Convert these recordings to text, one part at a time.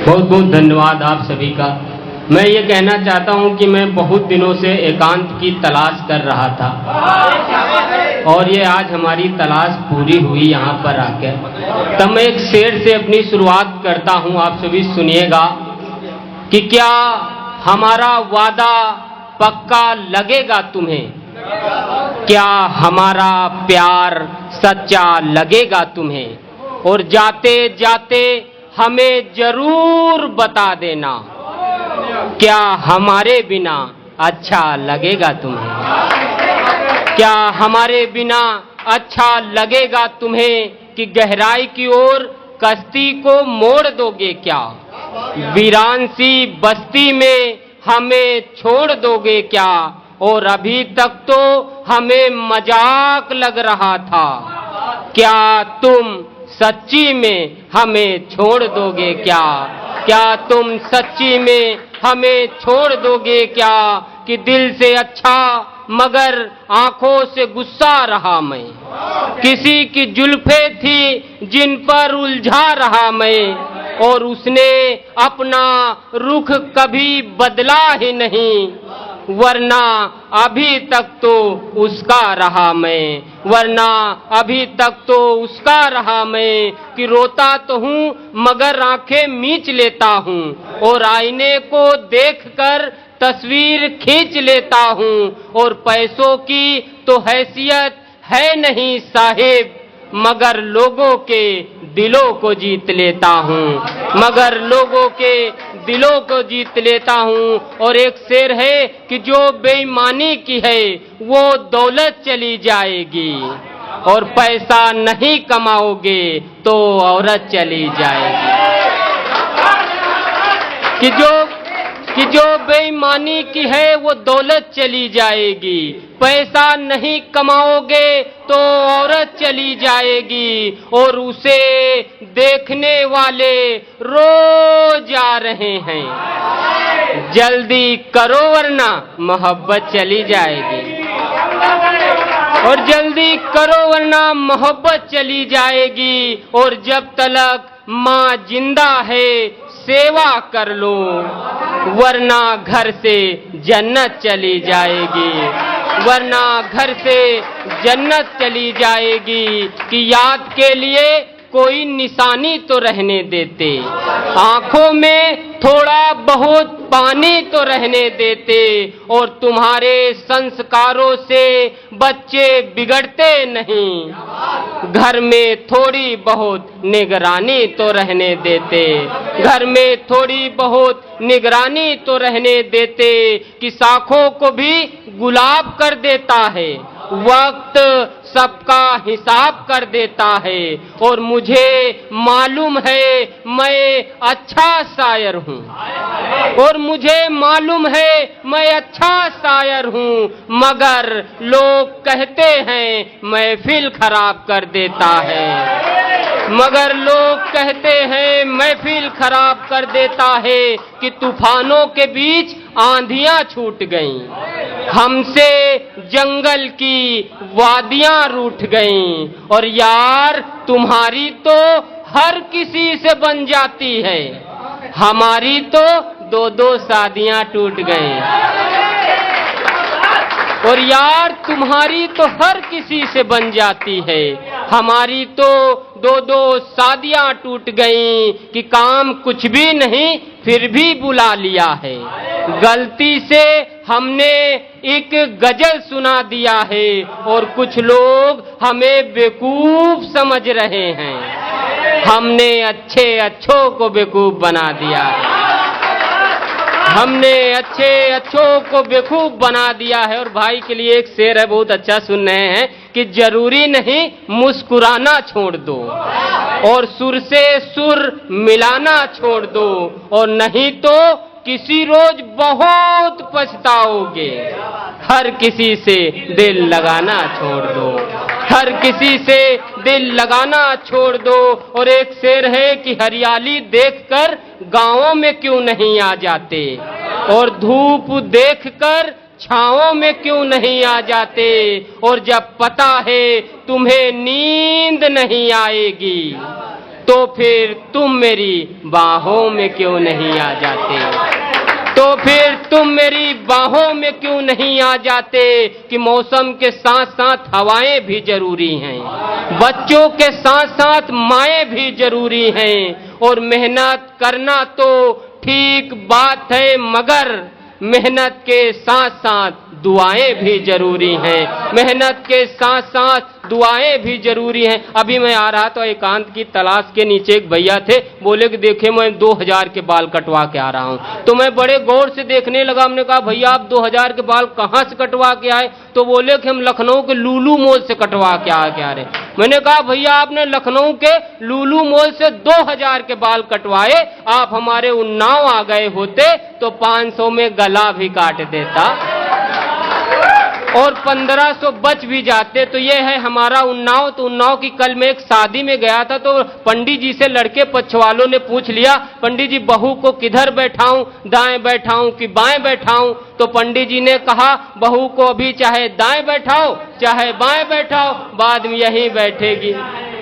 बहुत बहुत धन्यवाद आप सभी का। मैं ये कहना चाहता हूँ कि मैं बहुत दिनों से एकांत की तलाश कर रहा था और ये आज हमारी तलाश पूरी हुई यहाँ पर आकर। तब मैं एक शेर से अपनी शुरुआत करता हूँ, आप सभी सुनिएगा कि क्या हमारा वादा पक्का लगेगा तुम्हें, क्या हमारा प्यार सच्चा लगेगा तुम्हें, और जाते जाते हमें जरूर बता देना क्या हमारे बिना अच्छा लगेगा तुम्हें, क्या हमारे बिना अच्छा लगेगा तुम्हें कि गहराई की ओर कश्ती को मोड़ दोगे क्या, वीरान सी बस्ती में हमें छोड़ दोगे क्या, और अभी तक तो हमें मजाक लग रहा था, क्या तुम सच्ची में हमें छोड़ दोगे क्या, क्या तुम सच्ची में हमें छोड़ दोगे क्या, कि दिल से अच्छा मगर आंखों से गुस्सा रहा मैं, किसी की जुल्फे थी जिन पर उलझा रहा मैं, और उसने अपना रुख कभी बदला ही नहीं, वरना अभी तक तो उसका रहा मैं, वरना अभी तक तो उसका रहा मैं, कि रोता तो हूँ मगर आंखें मींच लेता हूँ, और आईने को देखकर तस्वीर खींच लेता हूँ, और पैसों की तो हैसियत है नहीं साहिब, मगर लोगों के दिलों को जीत लेता हूँ, मगर लोगों के दिलों को जीत लेता हूँ। और एक शेर है कि जो बेईमानी की है वो दौलत चली जाएगी, और पैसा नहीं कमाओगे तो औरत चली जाएगी, कि जो बेईमानी की है वो दौलत चली जाएगी, पैसा नहीं कमाओगे तो औरत चली जाएगी, और उसे देखने वाले रोज आ रहे हैं, जल्दी करो वरना मोहब्बत चली जाएगी, और जल्दी करो वरना मोहब्बत चली जाएगी, और जब तलक माँ जिंदा है सेवा कर लो, वरना घर से जन्नत चली जाएगी, वरना घर से जन्नत चली जाएगी, कि याद के लिए कोई निशानी तो रहने देते, आंखों में थोड़ा बहुत पानी तो रहने देते, और तुम्हारे संस्कारों से बच्चे बिगड़ते नहीं, घर में थोड़ी बहुत निगरानी तो रहने देते, घर में थोड़ी बहुत निगरानी तो रहने देते, कि शाखों को भी गुलाब कर देता है, वक्त सबका हिसाब कर देता है, और मुझे मालूम है मैं अच्छा शायर हूँ, और मुझे मालूम है मैं अच्छा शायर हूँ, मगर लोग कहते हैं महफिल खराब कर देता है, मगर लोग कहते हैं महफिल खराब कर देता है, कि तूफानों के बीच आंधियां छूट गईं, हमसे जंगल की वादियां रूठ गईं, और यार तुम्हारी तो हर किसी से बन जाती है, हमारी तो दो दो शादियां टूट गईं, और यार तुम्हारी तो हर किसी से बन जाती है, हमारी तो दो दो शादियां टूट गईं, कि काम कुछ भी नहीं फिर भी बुला लिया है, गलती से हमने एक गजल सुना दिया है, और कुछ लोग हमें बेवकूफ समझ रहे हैं, हमने अच्छे अच्छों को बेवकूफ बना दिया है, हमने अच्छे अच्छों को बेवकूफ बना दिया है। और भाई के लिए एक शेर है, बहुत अच्छा सुन रहे हैं, कि जरूरी नहीं मुस्कुराना छोड़ दो, और सुर से सुर मिलाना छोड़ दो, और नहीं तो किसी रोज बहुत पछताओगे, हर किसी से दिल लगाना छोड़ दो, हर किसी से दिल लगाना छोड़ दो। और एक शेर है कि हरियाली देखकर गांवों में क्यों नहीं आ जाते, और धूप देखकर छांवों में क्यों नहीं आ जाते, और जब पता है तुम्हें नींद नहीं आएगी तो फिर तुम मेरी बाहों में क्यों नहीं आ जाते, तो फिर तुम मेरी बाहों में क्यों नहीं आ जाते। कि मौसम के साथ साथ हवाएं भी जरूरी हैं, बच्चों के साथ साथ माएं भी जरूरी हैं, और मेहनत करना तो ठीक बात है, मगर मेहनत के साथ साथ दुआएं भी जरूरी हैं, मेहनत के साथ साथ दुआएं भी जरूरी हैं। अभी मैं आ रहा था एकांत की तलाश के नीचे एक भैया थे, बोले कि देखे मैं 2000 के बाल कटवा के आ रहा हूं। तो मैं बड़े गौर से देखने लगा, हमने कहा भैया आप 2000 के बाल कहां से कटवा के आए? तो बोले कि हम लखनऊ के लुलु मॉल से कटवा के आ रहे। मैंने कहा भैया आपने लखनऊ के लुलु मॉल से 2000 के बाल कटवाए, आप हमारे उन्नाव आ गए होते तो 500 में गला भी काट देता और 1500 बच भी जाते। तो ये है हमारा उन्नाव। तो उन्नाव की कल मैं एक शादी में गया था, तो पंडित जी से लड़के पक्ष वालों ने पूछ लिया, पंडित जी बहू को किधर बैठाऊं, दाएं बैठाऊं कि बाएं बैठाऊं? तो पंडित जी ने कहा बहू को अभी चाहे दाएं बैठाओ चाहे बाएं बैठाओ, बाद में यहीं बैठेगी।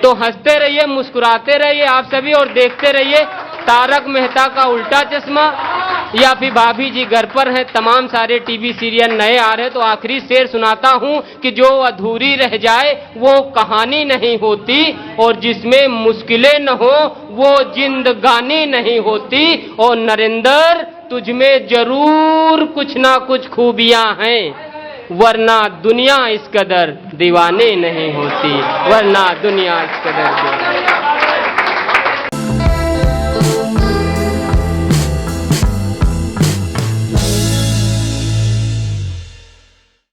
तो हंसते रहिए, मुस्कुराते रहिए आप सभी, और देखते रहिए तारक मेहता का उल्टा चश्मा, या फिर भाभी जी घर पर हैं, तमाम सारे टीवी सीरियल नए आ रहे हैं। तो आखिरी शेर सुनाता हूं कि जो अधूरी रह जाए वो कहानी नहीं होती, और जिसमें मुश्किलें न हो वो जिंदगानी नहीं होती। और नरेंद्र तुझमें जरूर कुछ ना कुछ खूबियां हैं, वरना दुनिया इस कदर दीवाने नहीं होती, वरना दुनिया इस कदर